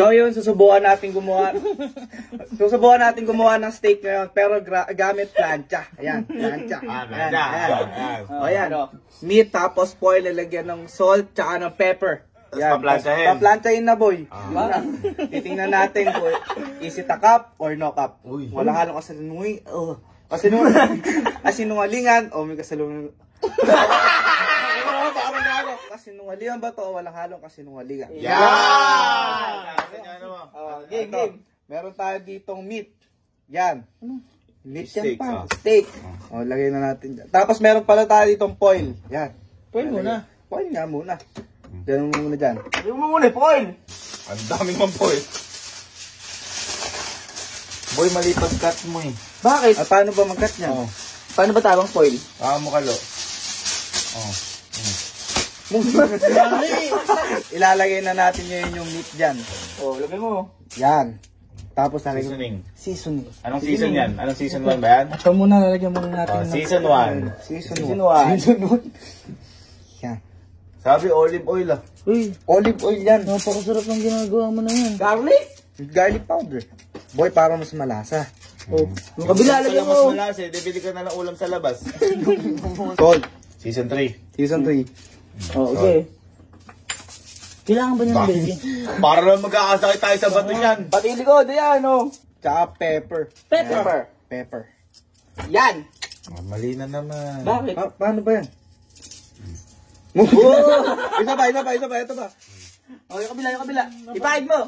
So yun, susubukan natin gumawa ng steak ngayon, pero gamit plancha. Ayan, plancha. Ayan. O yan, meat tapos foil, lalagyan ng salt tsaka ng pepper. Yan, paplanchahin na boy. Titingnan natin kung is it a cup or no cup. Walang halong kasinungalingan o may kasalungan. Kasinungalingan ba to o walang halong kasinungalingan? Game. Meron tayo ditong meat. Yan. Meat yan pa. Steak. O, lagay na natin dyan. Tapos meron pala tayo ditong foil. Yan. Foil muna. Foil nga muna. Ganun muna dyan. Yung mo muna, foil. Ang daming mang foil. Boy, mali pag-cut mo eh. Bakit? Paano ba mag-cut niya? Paano ba tamang foil? Mo kalo. Ilalagay na natin ngayon yung meat dyan. Lagay mo. Yan. Tapos Seasoning. Seasoning. Anong season yan? Anong season 1 ba yan? Ito muna, lalagyan muna natin. Season 1. Season 1. Yan. Sabi olive oil ah. Uy, Olive oil yan. napakasarap ng ginagawa mo na yan. Garlic? Garlic powder. Boy, para mas malasa. Yung kabila, lagyan mo. Mas malasa eh. Bibili ka na ng ulam sa labas. Salt. Season 3. Season 3. Okay. Kailangan ba niya ng baby? Para lang magkakasakit tayo sa bato yan. Pati likod, ayan o. Tsaka pepper. Pepper. Yan. Mali na naman. Bakit? Paano ba yan? Isa pa. Ito ba? Yung kabila. Ipahid mo.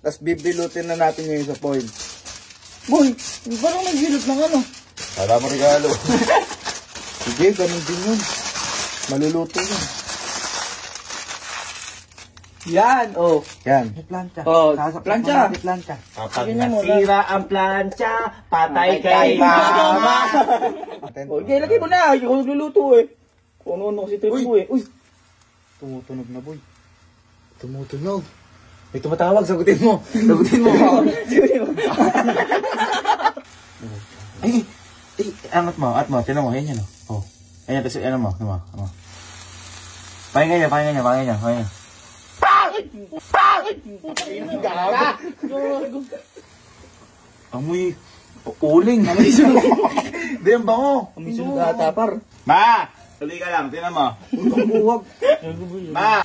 Tapos bibilutin na natin ngayon sa foil. Boy, parang nagbilot ng ano. Wala mo regalo. Sige, ganun din yun. Maluluto yun. Yan, Yan. May plancha. Plancha. Plancha. Kapag nasira ang plancha, patay kay mama. Okay, lagay mo na. Yung nagluluto eh. Kung ano kasi trip mo eh. Uy. Tumutunog na boy. Tumutunog. May tumatawag, sagutin mo. Ay, angat mo. Tinan mo, yan yan o. Ayan, kasi ano mo. Pakinggan niya. Amoy uling. Hindi, ang bango. May sunod ata par. Ma! Tuloy ka lang, tinan mo. Buwag. Ma!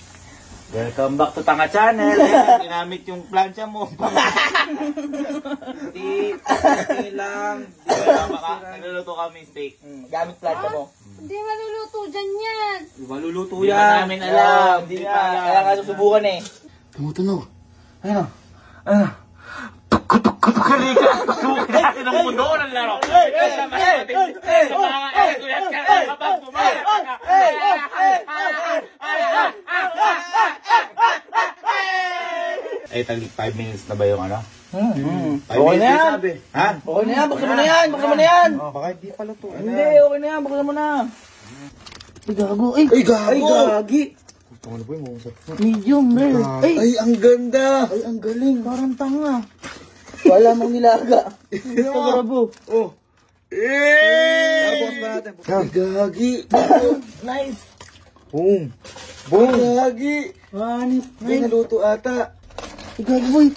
Welcome back to Tanga Channel. Ayan, ginamit yung plancha mo. Hindi lang. Naluluto kami steak. Gamit plancha mo. Hindi maluluto dyan yan. Maluluto Hindi yan. pa namin alam. Hindi na. Kaya nga susubukan eh. Tumutunog. Ano? Kutukarika. Suki natin ang mundo ng laro. Tagli 5 minutes na ba yung ano? 5 Okay na yan. sabi. Ha? Okay na yan. Buksan mo na yan. Baka hindi pa luto. Hindi, okay na yan. Buksan mo na. Ay, gago. Ay, gagi. Ano po yung musap? medium rare. Ay, ang ganda! Ay, ang galing. Parang tanga. Wala mong nilaga. Ito, grabo. Tapos ba natin? Gagi! Nice. Boom. Gagi! Manit. May naluto ata. Ay, gago boy.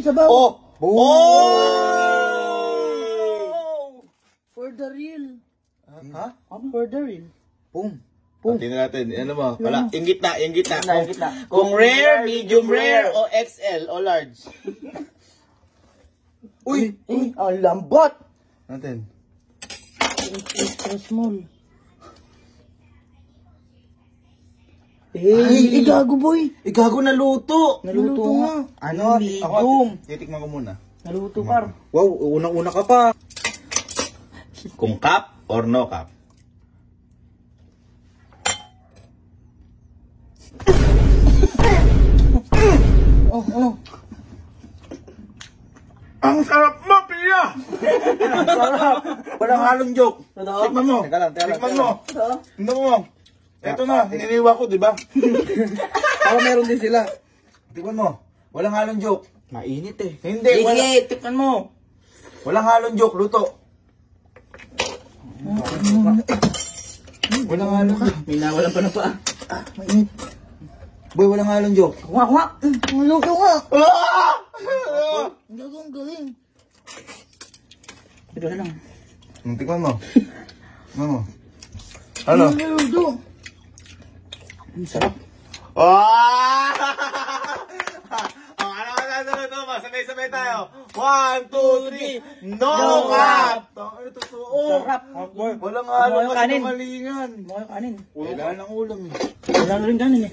Sabaw. For the real. Ha? For the real. Boom. Tingnan natin. Ano mo? Wala. Inggit na. Kung rare, medium rare, o XL, o large. Uy! Ang lambot. Natin. Extra small. Ay, gago boy. Gago na luto! Naluto nga. Ano? Medium. Titikman ko muna. Naluto par. Wow, unang-una ka pa. Kung cup or no cup? Ang sarap mo, Pia! Sarap. Walang halong joke. Tikman mo. Teka lang. Tikman mo. Tignan mo. Ito na, hininiwa ko, di ba? Para meron din sila. Tikman mo. Walang halong joke. Mainit eh. Hindi, Tikman mo. walang halong joke, luto. Walang halong joke. May nawalan pa na pa. Mainit. Boy, walang halong joke. Kuha. Maluto nga. Ang galing. Ito na lang. Tikman mo. Tikman mo. Ano? Maluto. Ang sarap. Oh, ano ka nasunod mo? Sabay-sabay tayo. 1, 2, 3. No cap! Ano totoo? Sarap. Walang halong Kanin. kasi kamalingan. Mga kanin. Wala ng ulam eh. Wala na rin kanin eh.